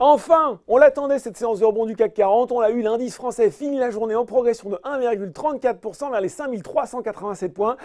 Enfin, on l'attendait cette séance de rebond du CAC 40, on l'a eu, l'indice français finit la journée en progression de 1,34% vers les 5387 points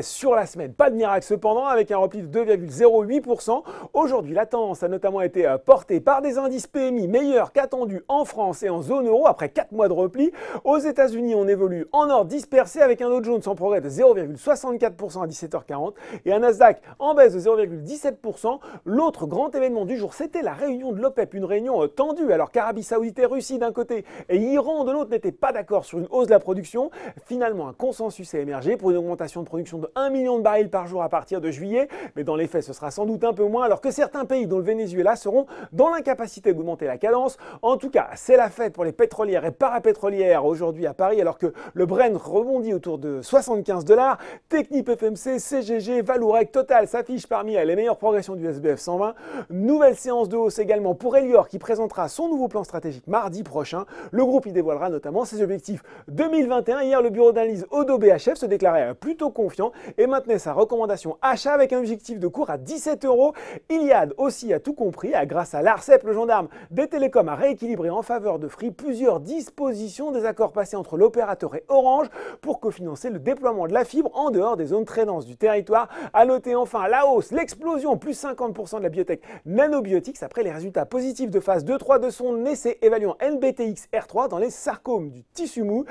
sur la semaine. Pas de miracle cependant, avec un repli de 2,08%. Aujourd'hui, la tendance a notamment été portée par des indices PMI meilleurs qu'attendus en France et en zone euro après 4 mois de repli. Aux États-Unis, on évolue en ordre dispersé avec un Dow Jones en progrès de 0,64% à 17h40 et un Nasdaq en baisse de 0,17%. L'autre grand événement du jour, c'était la réunion de l'OPEP, une réunion tendue alors qu'Arabie Saoudite et Russie d'un côté et Iran de l'autre n'étaient pas d'accord sur une hausse de la production. Finalement, un consensus a émergé pour une augmentation de production de 1 million de barils par jour à partir de juillet, mais dans les faits, ce sera sans doute un peu moins alors que certains pays, dont le Venezuela, seront dans l'incapacité d'augmenter la cadence. En tout cas, c'est la fête pour les pétrolières et parapétrolières aujourd'hui à Paris alors que le Brent rebondit autour de 75 $. Technip FMC, CGG, Valourec, Total s'affichent parmi les meilleures progressions du SBF 120. Nouvelle séance de hausse également pour Elior qui présentera son nouveau plan stratégique mardi prochain. Le groupe y dévoilera notamment ses objectifs 2021. Hier, le bureau d'analyse Oddo BHF se déclarait plutôt confiant et maintenait sa recommandation achat avec un objectif de cours à 17 €. Iliad aussi a tout compris. Grâce à l'Arcep, le gendarme des télécoms a rééquilibré en faveur de Free plusieurs dispositions des accords passés entre l'opérateur et Orange pour cofinancer le déploiement de la fibre en dehors des zones très denses du territoire. À noter enfin la hausse, l'explosion, plus 50% de la biotech Nanobiotics après les résultats positifs de phase 2-3 de son essai évaluant NBTX R3 dans les sarcomes du tissu mou.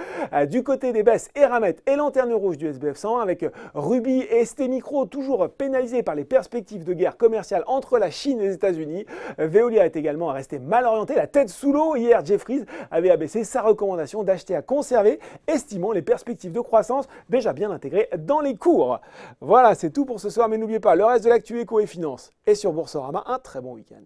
Du côté des baisses, Eramet et lanterne rouge du SBF 100 avec Ruby et ST Micro toujours pénalisés par les perspectives de guerre commerciale entre la Chine et les États-Unis. Veolia est également resté mal orienté, la tête sous l'eau. Hier, Jefferies avait abaissé sa recommandation d'acheter à conserver, estimant les perspectives de croissance déjà bien intégrées dans les cours. Voilà, c'est tout pour ce soir, mais n'oubliez pas, le reste de l'actu éco et finance est sur Boursorama. Un très bon week-end.